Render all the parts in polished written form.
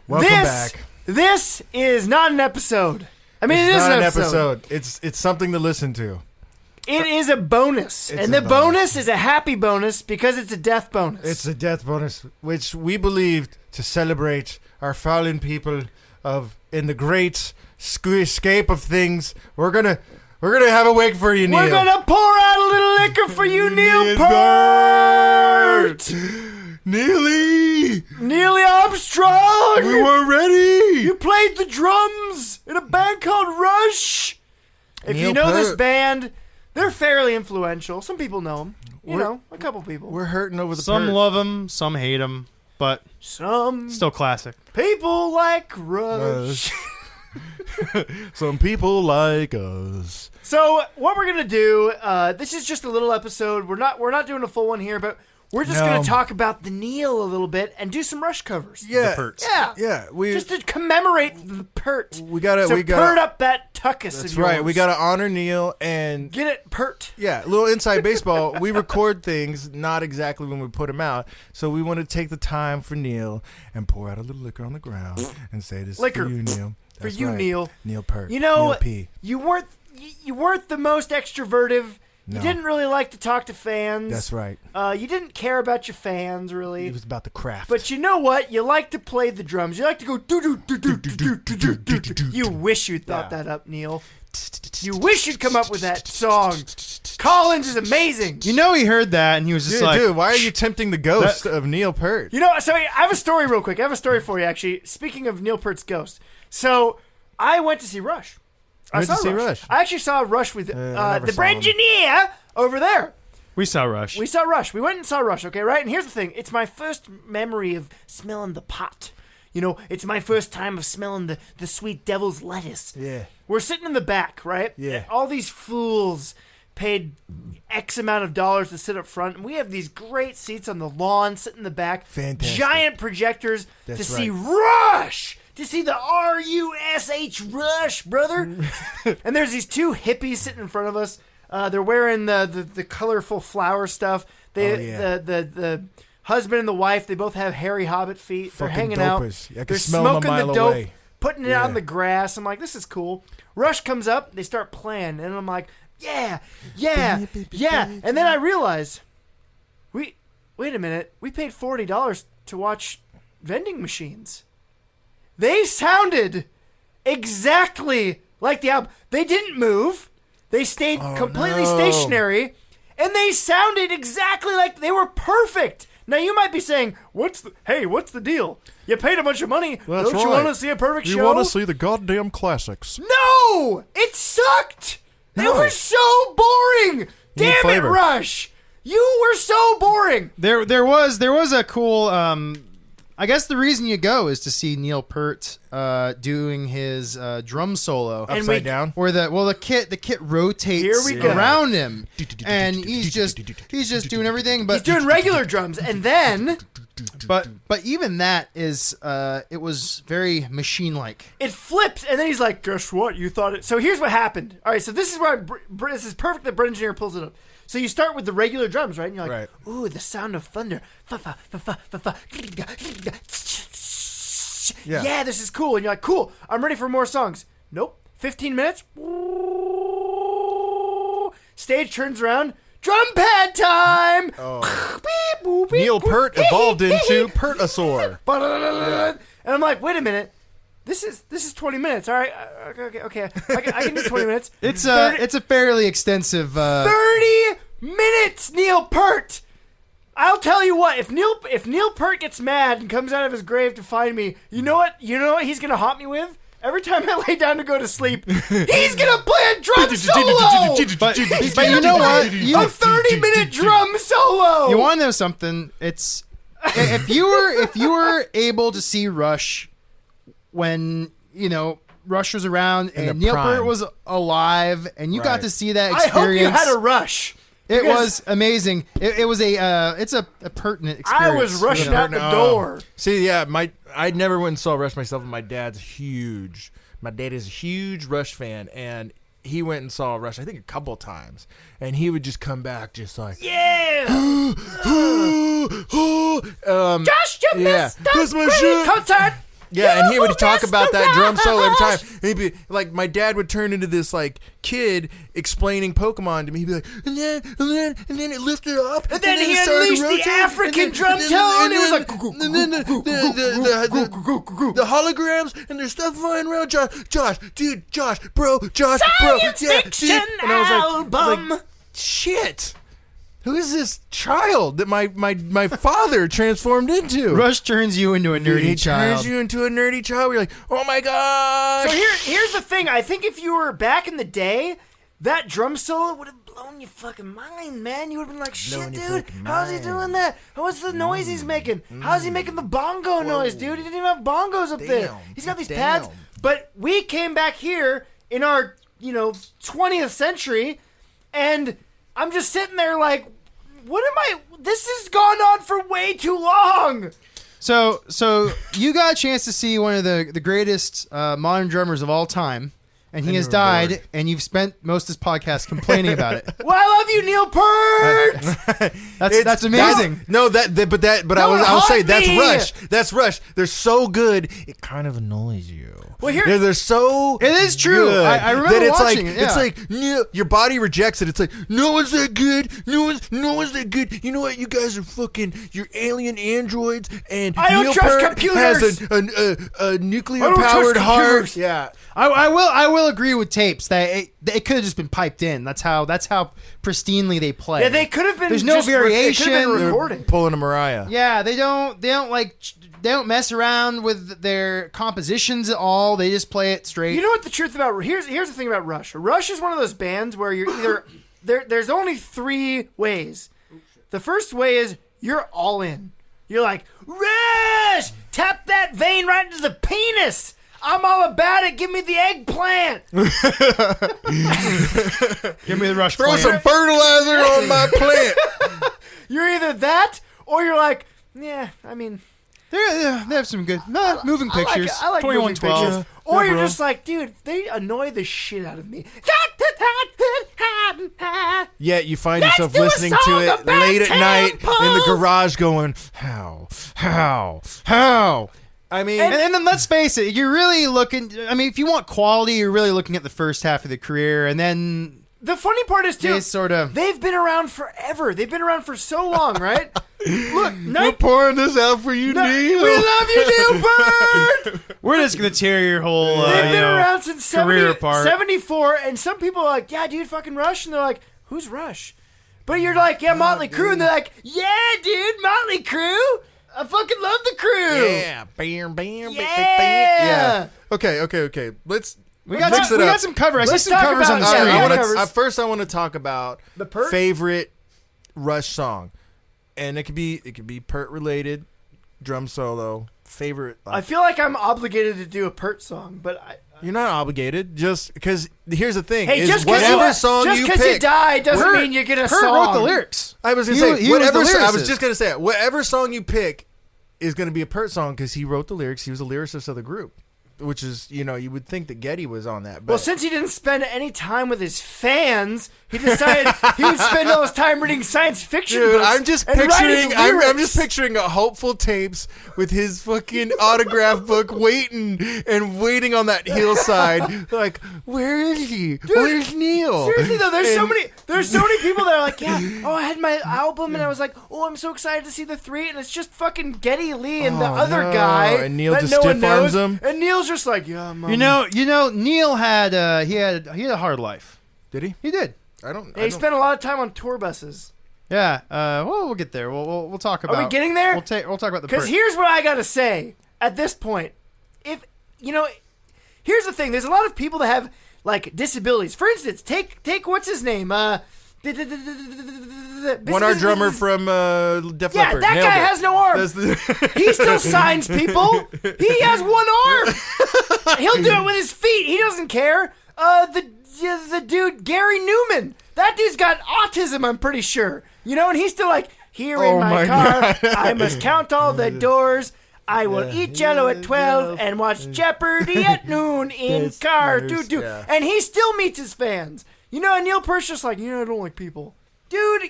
Welcome back. This is not an episode. I mean, it is an episode. It's something to listen to. It is a bonus. And the bonus is a happy bonus because it's a death bonus. It's a death bonus, which we believed to celebrate our fallen people in the great escape of things. We're gonna have a wake for you, Neil. We're gonna pour out a little liquor for you, Neil Peart. Neely Armstrong. We weren't ready. You played the drums in a band called Rush. If you know this band, they're fairly influential. Some people know them. You know, a couple people. We're hurting over the Some love them, some hate them, but some still classic. People like Rush. Some people like us. So what we're gonna do? This is just a little episode. We're not doing a full one here, but we're just gonna talk about the Neil a little bit and do some Rush covers. Yeah, the Pearts. Yeah. Just to commemorate the Peart. We gotta Peart up that tuckus. That's right. We gotta honor Neil and get it, Peart. Yeah, a little inside baseball. We record things not exactly when we put them out, so we want to take the time for Neil and pour out a little liquor on the ground and say this liquor for you, Neil. For you, Neil. Neil Peart. You know, Neil P. you weren't the most extrovertive. No. You didn't really like to talk to fans. That's right. You didn't care about your fans, really. It was about the craft. But you know what? You like to play the drums. You like to go do-do-do-do-do-do-do-do. You wish you'd thought that up, Neil. You wish you'd come up with that song. Collins is amazing. You know he heard that and he was just like... Dude, why are you tempting the ghost of Neil Peart? You know, so I have a story real quick. I have a story for you, actually. Speaking of Neil Peart's ghost. So, I went to see Rush. I actually saw Rush with the Brengineer over there. We saw Rush. We went and saw Rush, okay, right? And here's the thing. It's my first memory of smelling the pot. You know, it's my first time of smelling the sweet devil's lettuce. Yeah. We're sitting in the back, right? Yeah. And all these fools paid X amount of dollars to sit up front. And we have these great seats on the lawn, sitting in the back. Fantastic. Giant projectors to see Rush! To see the R-U-S-H Rush, brother. And there's these two hippies sitting in front of us. They're wearing the colorful flower stuff. The husband and the wife, they both have hairy hobbit feet. They're hanging out. They're smoking the dope, putting it out in the grass. I'm like, this is cool. Rush comes up. They start playing. And I'm like, yeah. And then I realize, wait a minute. We paid $40 to watch vending machines. They sounded exactly like the album. They didn't move. They stayed completely stationary. And they sounded exactly like they were perfect. Now, you might be saying, what's the deal? You paid a bunch of money. Well, Don't you want to see a perfect show? You want to see the goddamn classics. No! It sucked! They were so boring! Damn it, Rush! You were so boring! There was a cool... I guess the reason you go is to see Neil Peart doing his drum solo upside down, where the kit rotates around him, and he's just doing everything. But he's doing regular drums, and then, but even that is it was very machine-like. It flips, and then he's like, "Guess what? You thought it." So here's what happened. All right, so this is where this is perfect that Brengineer pulls it up. So you start with the regular drums, right? And you're like, ooh, the sound of thunder. Yeah, this is cool. And you're like, cool, I'm ready for more songs. Nope. 15 minutes. Stage turns around. Drum pad time. Oh. Neil Peart evolved into Peartosaur. And I'm like, wait a minute. This is 20 minutes. All right. Okay. I can do 20 minutes. It's a fairly extensive 30 minutes, Neil Peart. I'll tell you what, if Neil Peart gets mad and comes out of his grave to find me, you know what he's going to haunt me with? Every time I lay down to go to sleep, he's going to play a drum solo! But you know what? A 30-minute drum solo! You want to know something? It's if you were able to see Rush when, Rush was around and Neil Peart was alive and you got to see that experience. I hope you had a Rush. It was amazing. It was it's a pertinent experience. I was rushing out the door. See, yeah, I never went and saw Rush myself, and my dad is a huge Rush fan, and he went and saw Rush, I think, a couple times, and he would just come back just like, yeah! Josh, you missed that's my shit. Concert! Yeah, and he would talk about that drum solo every time. And he'd be like, my dad would turn into this like kid explaining Pokemon to me. He'd be like, and then it lifted up, and then he unleashed the African drum tone. It was like, and then the holograms and there's stuff flying around. Josh, bro, Science fiction dude. And I album. was like, shit. Who is this child that my father transformed into? Rush turns you into a nerdy child. Turns you into a nerdy child. We're like, oh my gosh. So here's the thing. I think if you were back in the day, that drum solo would have blown your fucking mind, man. You would have been like, shit, dude, how's he doing that? What's the noise he's making? How's he making the bongo noise, dude? He didn't even have bongos up there. He's got these pads. But we came back here in our, 20th century, and I'm just sitting there like, this has gone on for way too long. So you got a chance to see one of the greatest modern drummers of all time, and he has died, and you've spent most of this podcast complaining about it. Well, I love you, Neil Peart. That's amazing. But I'll say that's Rush. That's Rush. They're so good, it kind of annoys you. Well, here they're so. It is true. I remember watching it. Yeah. It's like your body rejects it. It's like no one's that good. No one's that good. You know what? You guys are fucking. You're alien androids, and I don't Neil trust Peart computers. has a nuclear powered heart. Yeah. I will agree with Tapes that it could have just been piped in. That's how pristinely they play. Yeah, they could have been. There's no variation. They could have been recording. Pulling a Mariah. Yeah, they don't mess around with their compositions at all. They just play it straight. You know what the truth about here's the thing about Rush. Rush is one of those bands where you're either there's only three ways. The first way is you're all in. You're like, Rush, tap that vein right into the penis. I'm all about it. Give me the eggplant. Give me the Rush. Throw some fertilizer on my plant. You're either that or you're like, yeah, I mean. They have some good moving pictures. I like 2112. moving pictures. Or you're just like, dude, they annoy the shit out of me. Yeah, you find yourself listening to it late at night in the garage going, how? I mean... And then let's face it, you're really looking... I mean, if you want quality, you're really looking at the first half of the career, and then... The funny part is, too, they've been around forever. They've been around for so long, right? Look, we're pouring this out for you, Neil. We love you, Neil Peart. We're just going to tear your whole They've been around since career apart. 74, and some people are like, yeah, dude, fucking Rush. And they're like, who's Rush? But you're like, yeah, Motley Crue. And they're like, yeah, dude, Motley Crue. I fucking love the Crew. Yeah. Bam. Yeah. Okay. We got some covers. I see some covers on the screen. First, I want to talk about the Peart? Favorite Rush song, and it could be Peart related, drum solo. Favorite. I feel like I'm obligated to do a Peart song, but you're not obligated. Just because here's the thing: hey, just because you die doesn't mean you get a song. Peart wrote the lyrics. I was gonna say whatever. I was just gonna say it. Whatever song you pick is gonna be a Peart song because he wrote the lyrics. He was a lyricist of the group. Which is, you would think that Geddy was on that. But. Well, since he didn't spend any time with his fans, he decided he would spend all his time reading science fiction books. I'm just picturing a Hopeful Tapes with his fucking autograph book waiting on that hillside. Like, where is he? Dude, where's Neil? Seriously though, there's so many people that are like, yeah, I had my album and I was like, I'm so excited to see the 3, and it's just fucking Geddy Lee and the other guy and Neil that just no stiff one arms knows. him. And Neil's just like, yeah, Mom. You know, Neil had a hard life. Did he? He did. He spent a lot of time on tour buses. Yeah. We'll get there. We'll talk about. Are we getting there? We'll talk about the. Because here's what I gotta say. At this point, if here's the thing. There's a lot of people that have like disabilities. For instance, take what's his name? One Our drummer from Def Leppard. Yeah, that guy has no arm. He still signs people. He has one arm. He'll do it with his feet. He doesn't care. The dude, Gary Newman. That dude's got autism, I'm pretty sure. And he's still like, here in my car, I must count all the doors. I will eat Jello at 12 and watch Jeopardy at noon in car. Yeah. And he still meets his fans. And Neil Peart's just like, I don't like people. Dude,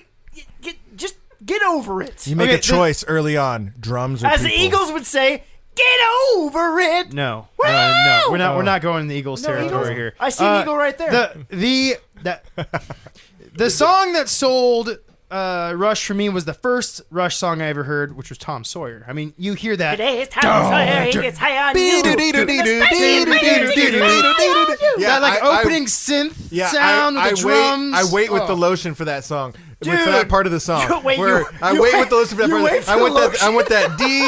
just get over it. You make a choice early on. Drums or As people. the Eagles would say, Get over it. No, Woo! no, we're not going in the Eagles territory Eagles? here. I see an eagle right there. The song that sold Rush for me was the first Rush song I ever heard, which was Tom Sawyer. I mean, you hear that. Today's Tom Sawyer, he gets high on you. That like opening synth sound with the drums. I wait with the lotion for that song. Dude, for that part of the song. I wait with the lotion for that part. I want that dee.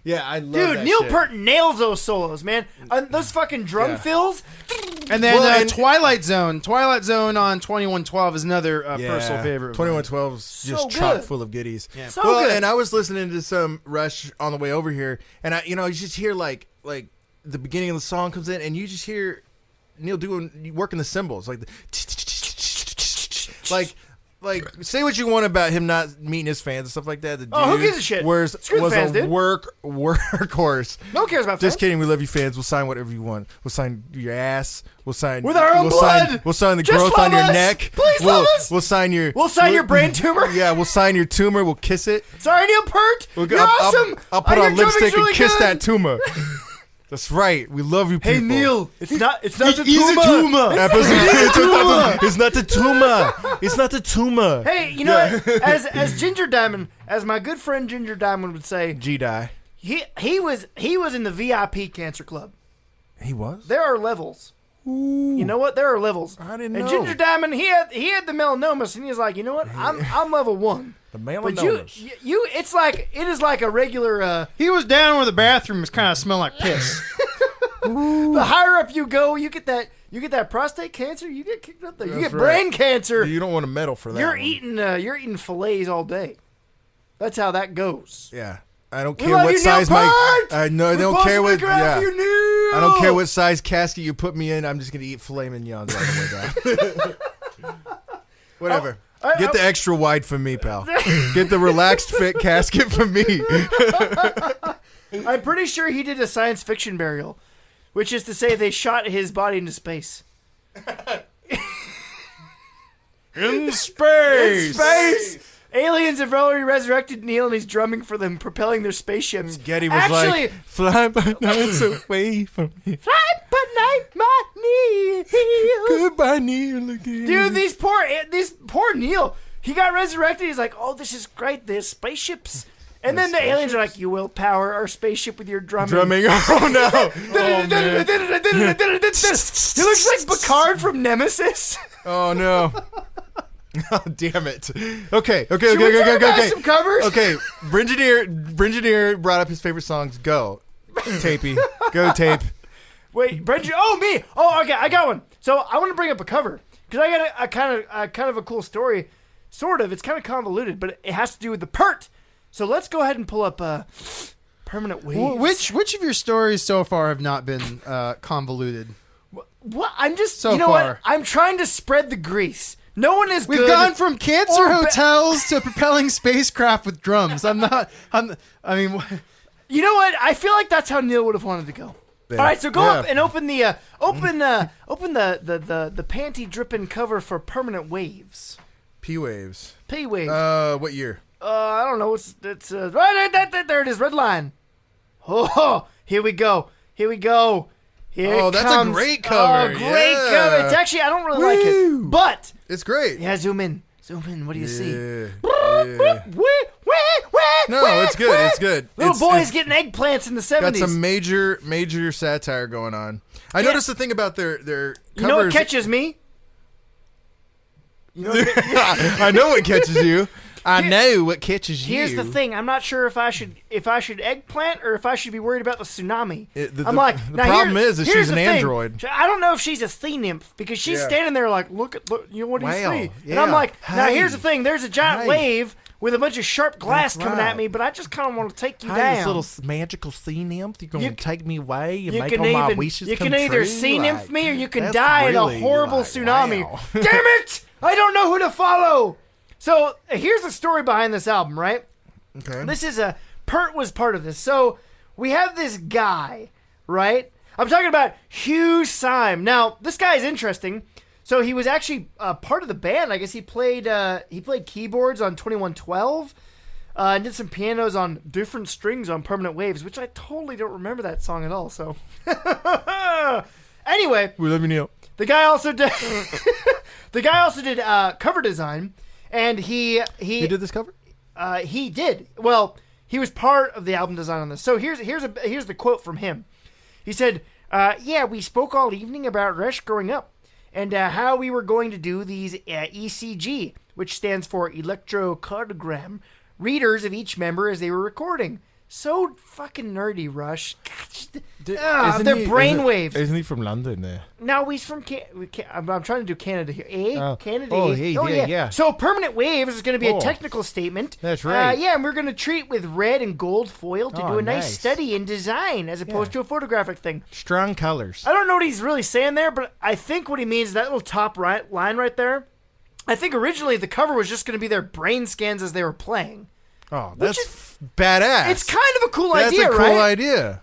Yeah, I love that. Dude, Neil shit. Peart nails those solos, man. Those fucking drum fills. And then Twilight Zone on 2112 is another personal favorite. 2112 is just chock full of goodies. Yeah. So good. And I was listening to some Rush on the way over here, and you just hear like the beginning of the song comes in, and you just hear Neil working the cymbals, like like say what you want about him not meeting his fans and stuff like that. The dude who gives a shit? Was fans, a dude. workhorse. No one cares about fans. Just kidding. We love you, fans. We'll sign whatever you want. We'll sign your ass. We'll sign with our own blood. We'll sign the Just growth on love your us. neck. Please love us. We'll sign your. We'll sign your brain tumor. Yeah, we'll sign your tumor. We'll kiss it. Sorry, Neil Peart. You're awesome. I'll put Your on lipstick drumming's and kiss really that tumor. That's right. We love you, people. Hey Neil, it's not the He's a tumor. tumor. It's not the tumor. It's not the tumor. Hey, you know what? As Ginger Diamond, as my good friend Ginger Diamond would say, G-Die. he was in the VIP Cancer Club. He was? There are levels. Ooh. You know what? There are levels. I didn't and know. Ginger Diamond, he had the melanomas, and he was like, you know what? I'm level 1. The But melanomas. it is like a regular. He was down where the bathrooms kind of smell like piss. The higher up you go, you get that prostate cancer. You get kicked up there. You That's get right. brain cancer. You don't want a medal for that. You're one. eating fillets all day. That's how that goes. Yeah. I don't We care love what you, size Neil my. Peart! I know. I We're don't care what. supposed to look out Yeah. for you, Neil! I don't care what size casket you put me in. I'm just gonna eat filet mignons all the way down. Whatever. Get the extra wide for me, pal. Get the relaxed fit casket for me. I'm pretty sure he did a science fiction burial, which is to say they shot his body into space. In space. Space! Aliens have already resurrected Neil, and he's drumming for them, propelling their spaceships. Getty was like, fly by nights away from me. Fly by night, my Neil. Goodbye, Neil, again. Dude, this poor Neil. He got resurrected. He's like, oh, this is great. There's spaceships. And then the aliens are like, you will power our spaceship with your drumming. Drumming. Oh, no. He looks like Picard from Nemesis. Oh, no. Oh, damn it. Okay. Should we talk about some covers? Okay, Brengineer brought up his favorite songs. Go. Tapey. Go, Tape. Wait, Brengineer. Oh, me. Oh, okay, I got one. So I want to bring up a cover because I got a kind of a cool story. Sort of. It's kind of convoluted, but it has to do with the Peart. So let's go ahead and pull up Permanent Waves. Which of your stories so far have not been convoluted? What? I'm just So you know far. what? I'm trying to spread the grease. No one is We've good. gone from cancer or hotels to propelling spacecraft with drums. I mean, You know what? I feel like that's how Neil would have wanted to go. Yeah. All right, so go Yeah. up and open the panty dripping cover for Permanent Waves. P-Waves. P Wave. What year? I don't know. It's right there. It is. Red line. Oh, here we go. Here Oh, that's a comes. great cover. Oh, great Yeah. cover. It's actually I don't really like Woo. it, but It's great. yeah, zoom in. What do you see? Yeah. No, No, it's good. It's good. Little It's- boys it's getting eggplants in the got 70s. some major satire going on. I Yeah. noticed the thing about their covers. You know what catches me? I know what catches you. I know what catches you. Here's the thing. I'm not sure if I should eggplant or if I should be worried about the tsunami. The now problem is here's she's the an thing. android. I don't know if she's a sea nymph because she's Yeah. standing there like, look, you know, what do you Wow. see? Yeah. And I'm like, now Hey. here's the thing. There's a giant Hey. wave with a bunch of sharp glass That's coming at right. me, but I just kind of want to take you Hi, down. this little magical sea nymph. You're going You to take me away and you make can all my even wishes you come can either true? sea nymph Like, me or you can that's die in a really, horrible like, tsunami. wow. Damn it! I don't know who to follow. So here's the story behind this album, right? Okay. This is Peart was part of this. So we have this guy, right? I'm talking about Hugh Syme. Now this guy is interesting. So he was actually part of the band. I guess he played keyboards on 2112. And did some pianos on different strings on Permanent Waves, which I totally don't remember that song at all. So, anyway, we love you, Neil. The guy also did. The guy also did cover design, and he did this cover. He did. Well, he was part of the album design on this. So here's the quote from him. He said, "Yeah, we spoke all evening about Rush growing up, and how we were going to do these ECG, which stands for electrocardiogram, readers of each member as they were recording. So fucking nerdy, Rush. They're brainwaves. Isn't he from London? There. No, he's from. I'm trying to do Canada here. Canada. Oh, hey, yeah. So Permanent Waves is going to be a technical statement. That's right. Yeah, and we're going to treat with red and gold foil to do a nice study in design as opposed to a photographic thing. Strong colors. I don't know what he's really saying there, but I think what he means is that little top right line right there. I think originally the cover was just going to be their brain scans as they were playing. Oh, that's badass. It's kind of a cool idea, right? That's a cool idea.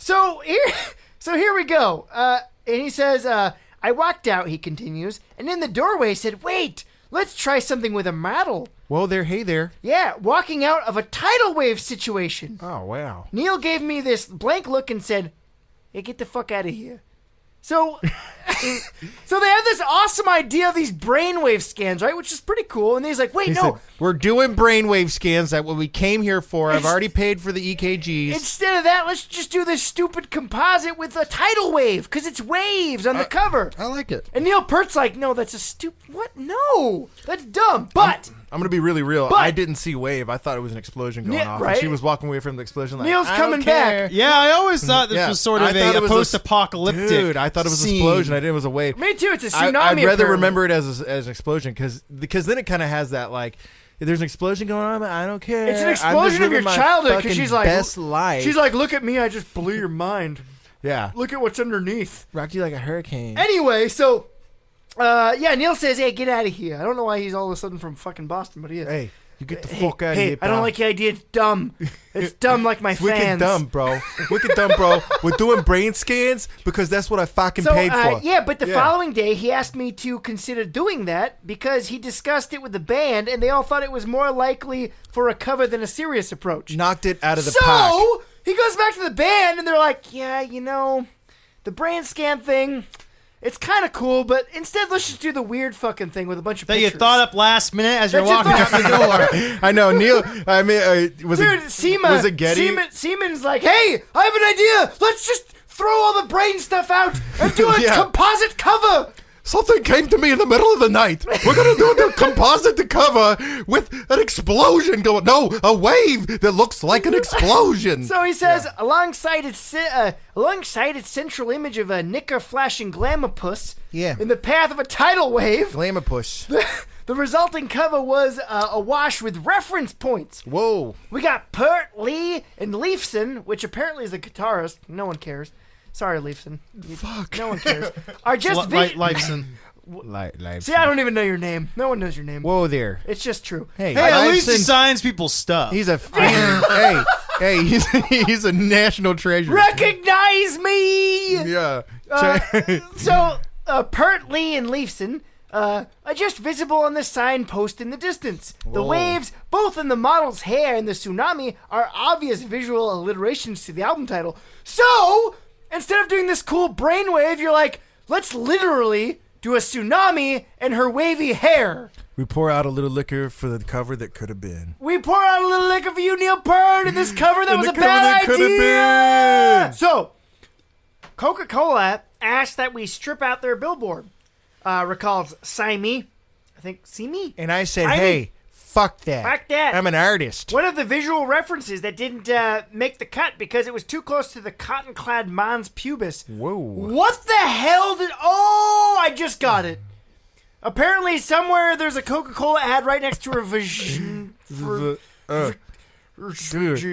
So here we go. And he says, I walked out, he continues, and in the doorway said, wait, let's try something with a model. Whoa there, hey there. Yeah, walking out of a tidal wave situation. Oh, wow. Neil gave me this blank look and said, hey, get the fuck out of here. So, so they have this awesome idea of these brainwave scans, right? Which is pretty cool. And he's like, wait, he said, we're doing brainwave scans. That's what we came here for. I've already paid for the EKGs. Instead of that, let's just do this stupid composite with a tidal wave, because it's waves on the cover. I like it. And Neil Peart's like, no, that's a stupid... What? No! That's dumb. But... I'm going to be really real. I didn't see wave. I thought it was an explosion going off. Right? And she was walking away from the explosion like, Neil's coming back. Yeah, I always thought this was sort of a post-apocalyptic Dude, I thought it was an explosion. I didn't. It was a wave. Me too. It's a tsunami. I'd rather remember it as an explosion because then it kind of has that like... If there's an explosion going on, I don't care. It's an explosion of your childhood because she's like... best life. She's like, look at me. I just blew your mind. Yeah. Look at what's underneath. Rocked you like a hurricane. Anyway, so... Neil says, hey, get out of here. I don't know why he's all of a sudden from fucking Boston, but he is. Hey, you get the fuck out of here, pal. I don't like the idea. It's dumb. It's dumb like my fans. Wicked dumb, bro. Wicked dumb, bro. We're doing brain scans because that's what I fucking paid for. Yeah, but the following day, he asked me to consider doing that because he discussed it with the band, and they all thought it was more likely for a cover than a serious approach. Knocked it out of the park. So, he goes back to the band, and they're like, yeah, the brain scan thing... It's kind of cool, but instead let's just do the weird fucking thing with a bunch of pictures. That you thought up last minute as you're walking out the door. I know, Neil. I mean, was it Getty? Seaman's like, hey, I have an idea. Let's just throw all the brain stuff out and do a composite cover. Something came to me in the middle of the night. We're going to do the composite cover with an explosion going. No, a wave that looks like an explosion. So he says, alongside its central image of a knicker flashing glamour-puss in the path of a tidal wave. Glamour-puss. The resulting cover was awash with reference points. Whoa. We got Peart, Lee, and Leifson, which apparently is a guitarist. No one cares. Sorry, Leifson. Fuck. No one cares. Are just Leifson. See, I don't even know your name. No one knows your name. Whoa there. It's just true. Hey, at least he signs people's stuff. He's a he's a national treasure. Recognize me. Yeah. So Peart, Lee, and Leifson are just visible on the signpost in the distance. Whoa. The waves, both in the model's hair and the tsunami, are obvious visual alliterations to the album title. So, instead of doing this cool brainwave, you're like, let's literally do a tsunami and her wavy hair. We pour out a little liquor for the cover that could have been. We pour out a little liquor for you, Neil Peart, in this cover that was a bad idea. So, Coca-Cola asked that we strip out their billboard. Recalls Simi. I think Simi? And I said, hey, fuck that. Fuck that. I'm an artist. One of the visual references that didn't make the cut because it was too close to the cotton-clad mons pubis. Whoa. What the hell did... Oh, I just got it. Apparently, somewhere there's a Coca-Cola ad right next to her vagina. Dude,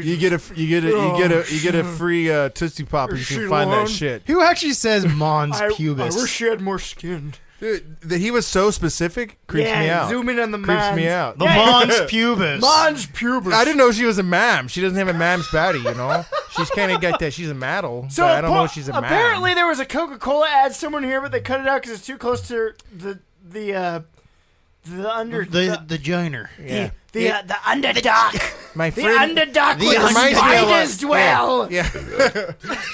you get a free Tootsie Pop if you can find that shit. Who actually says mons pubis? I wish she had more skin. Dude, he was so specific. Creeps me out. Zoom in on the creeps mons. Me out. The mons pubis. Mons pubis. I didn't know she was a mam. She doesn't have a mam's body, you know. She's kind of got that. She's a model, so but I don't know if she's a mam. Apparently, there was a Coca-Cola ad somewhere here, but they cut it out because it's too close to the under the joiner. The underdock. My The friend, underdark the where reminds me of spiders dwell. Yeah.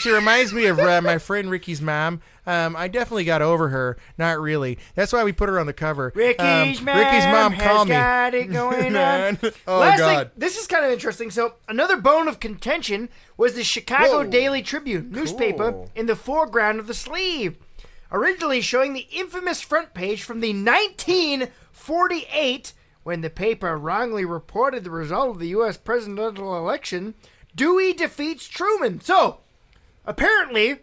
She reminds me of my friend Ricky's mom. I definitely got over her. Not really. That's why we put her on the cover. Ricky's mom call me. got it going on. Oh, Last God. thing, this is kind of interesting. So another bone of contention was the Chicago Daily Tribune newspaper in the foreground of the sleeve. Originally showing the infamous front page from the 1948, when the paper wrongly reported the result of the U.S. presidential election, Dewey defeats Truman. So, apparently,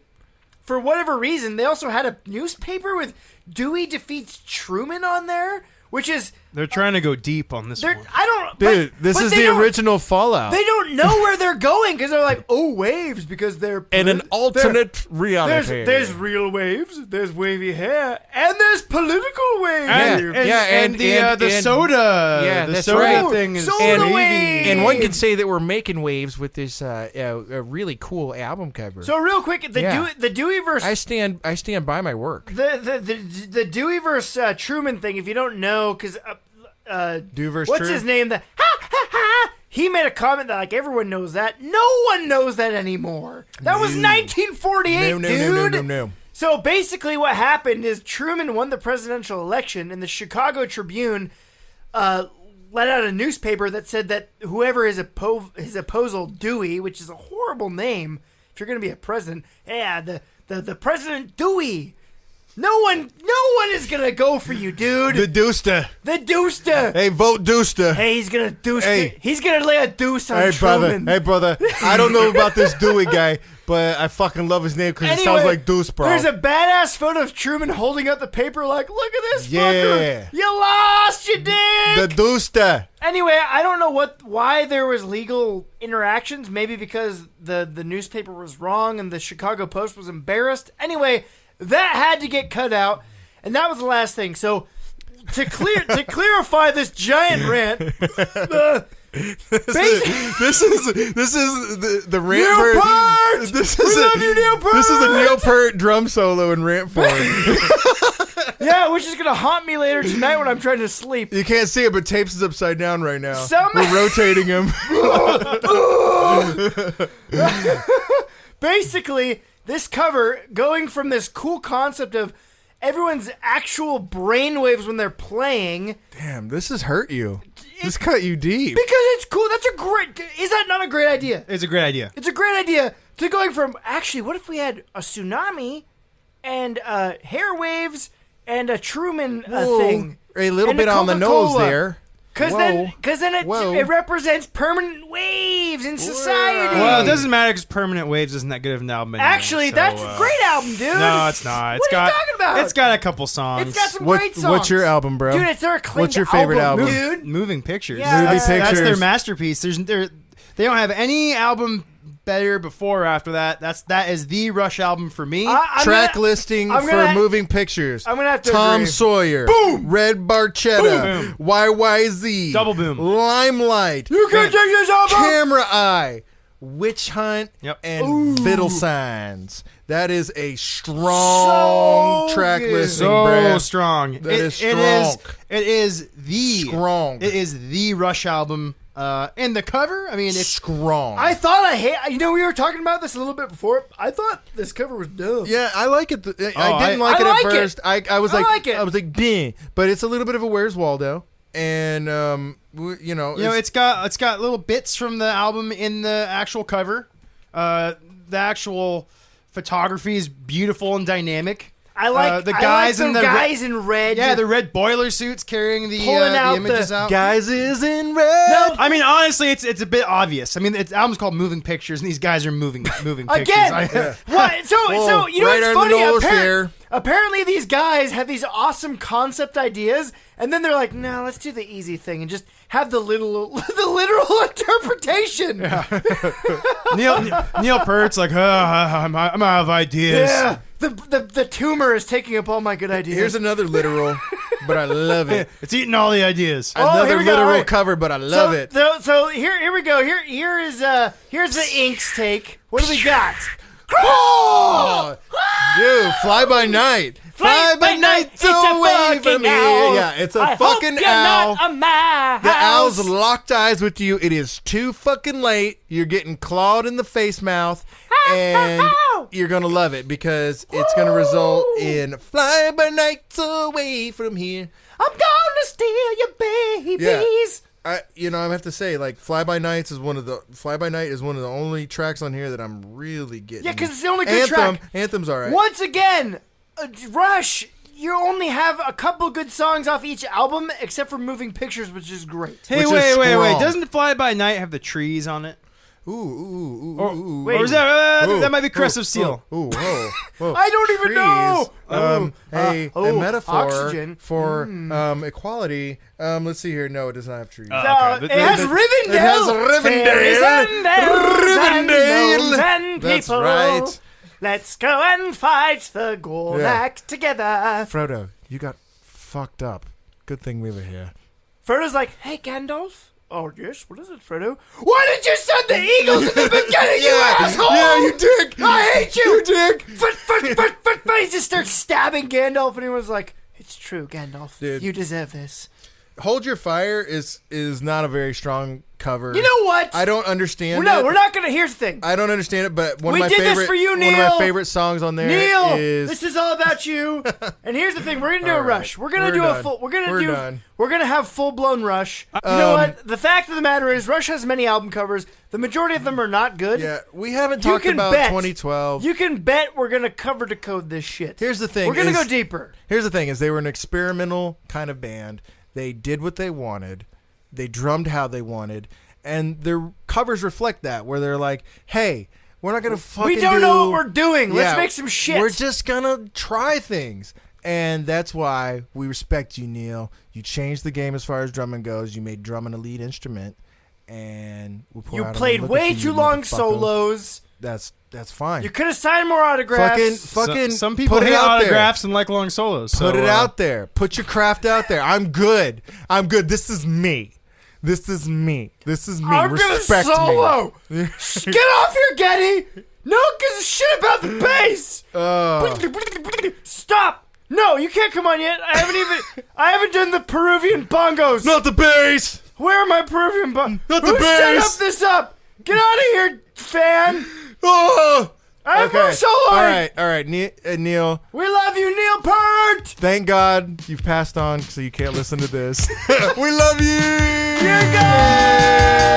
for whatever reason, they also had a newspaper with Dewey defeats Truman on there, which is... They're trying to go deep on this one. I don't... Dude, this is the original Fallout. They don't know where they're going because they're like, oh, waves, because they're... And an alternate reality. There's real waves, there's wavy hair, and there's political waves. And the soda. Yeah, the that's soda right. thing is Soda wavy. wave. And one could say that we're making waves with this a really cool album cover. So real quick, the Deweyverse... I stand by my work. The Deweyverse Truman thing, if you don't know, because... Deweyverse what's True? his name? He made a comment that like everyone knows that. No one knows that anymore. That was 1948, dude. No. So basically, what happened is Truman won the presidential election, and the Chicago Tribune let out a newspaper that said that whoever his opposal Dewey, which is a horrible name if you're going to be a president, the President Dewey. No one is gonna go for you, dude. The Deuster. Hey, vote Deuster. Hey, he's gonna deuce. He's gonna lay a deuce on Truman. Hey, brother. I don't know about this Dewey guy, but I fucking love his name because it sounds like Deuce, bro. There's a badass photo of Truman holding up the paper like, look at this fucker. You lost, you did. The Deuster. Anyway, I don't know why there was legal interactions. Maybe because the newspaper was wrong and the Chicago Post was embarrassed. Anyway. That had to get cut out, and that was the last thing. So, to clarify this giant rant, this is the rant. Neil Peart! This We is love you, Neil Peart! This is a Neil Peart drum solo in rant form. Yeah, which is gonna haunt me later tonight when I'm trying to sleep. You can't see it, but Tapes is upside down right now. We're rotating him. Basically. This cover, going from this cool concept of everyone's actual brainwaves when they're playing. Damn, this has hurt you. This cut you deep. Because it's cool. Is that not a great idea? It's a great idea. It's a great idea to going from, actually, what if we had a tsunami and hair waves and a Truman thing? A little and bit on the nose there. Because then it represents permanent waves in society. Well, it doesn't matter because Permanent Waves isn't that good of an album anyway. Actually, that's a great album, dude. No, it's not. What are you talking about? It's got a couple songs. It's got some great songs. What's your album, bro? Dude, it's their acclaimed What's your favorite album? dude? Moving Pictures. Yeah. Movie Pictures. That's their masterpiece. They don't have any album better before or after that. That is the Rush album for me. Track listing for Moving Pictures. I'm gonna have to Tom agree. Sawyer. Boom. Red Barchetta. Boom. YYZ. Double boom. Limelight. You can take this album. Camera Eye. Witch Hunt. Yep. And Vital Signs. That is a strong track good. listing, So bruh. strong. That is strong. It is the Strong. It is the Rush album. And the cover, I mean, it's strong. I thought we were talking about this a little bit before. I thought this cover was dope. Yeah, I like it. I didn't I like it like at it. first. I was I like, like it. I was like, dang. But it's a little bit of a Where's Waldo, and it's got little bits from the album in the actual cover. The actual photography is beautiful and dynamic. I like the guys in red. Yeah, the red boiler suits carrying the Pulling out images out. guys is in red. No, I mean, honestly, it's a bit obvious. I mean, the album's called Moving Pictures, and these guys are moving pictures. Again, what? So you know right what's on the funny? nose there. Apparently, these guys have these awesome concept ideas, and then they're like, "No, let's do the easy thing and just have the literal interpretation." Yeah. Neil Peart's like, I'm out of ideas. Yeah, the tumor is taking up all my good ideas. Here's another literal, but I love it. It's eating all the ideas. Another here we go, literal all right. cover, but I love it. So here we go. Here's the Inks take. What do we got? Oh, dude, Fly By Night. Fly by night away from here. Yeah, it's a fucking owl. Not a mouse. The owl's locked eyes with you. It is too fucking late. You're getting clawed in the face mouth, and you're gonna love it because it's gonna result in fly by night away from here. I'm gonna steal your babies. I have to say, like, Fly By Night is one of the only tracks on here that I'm really getting. Yeah, because it's the only good track. Anthem's all right. Once again, Rush, you only have a couple good songs off each album, except for Moving Pictures, which is great. Hey, wait. Doesn't Fly By Night have the trees on it? Ooh. Wait. Or is that might be Crest of Steel. Whoa. I don't even know. A metaphor oxygen. for equality. Let's see here. No, it does not have trees. It has Rivendell. It has Rivendell. And That's people. right. Let's go and fight the Gornak together. Frodo, you got fucked up. Good thing we were here. Frodo's like, hey, Gandalf. Oh, yes? What is it, Frodo? Why did you send the eagles in the beginning, you asshole? Yeah, you dick. I hate you. You dick. He just starts stabbing Gandalf, and he was like, it's true, Gandalf. Dude. You deserve this. Hold Your Fire is not a very strong cover. You know what? I don't understand it. No, we're not going to. Here's the thing. I don't understand it, but We did this for you, Neil. One of my favorite songs on there is... this is all about you. And here's the thing: we're gonna do a Rush. We're gonna We're gonna have full blown Rush. You know what? The fact of the matter is, Rush has many album covers. The majority of them are not good. Yeah, we haven't talked about 2012. You can bet we're gonna cover decode this shit. Here's the thing: we're gonna go deeper. Here's the thing: is they were an experimental kind of band. They did what they wanted. They drummed how they wanted. And their covers reflect that, where they're like, hey, we're not going to fucking We don't know what we're doing. Yeah, Let's make some shit. We're just going to try things. And that's why we respect you, Neil. You changed the game as far as drumming goes. You made drumming a lead instrument. And you played way too long solos. That's fine. You could have signed more autographs. Fucking some people hate autographs and like long solos. Put it out there. Put your craft out there. I'm good. This is me. I'm Respect gonna solo. me. Get off here, Getty. No one gives a shit about the bass. Stop. No, you can't come on yet. I haven't done the Peruvian bongos. Not the bass. Where are my Peruvian bongos? Not the bass. Set this up. Get out of here, fan. Oh. I have more soloing. All right, Neil. We love you, Neil Peart. Thank God you've passed on, so you can't listen to this. We love you. You guys.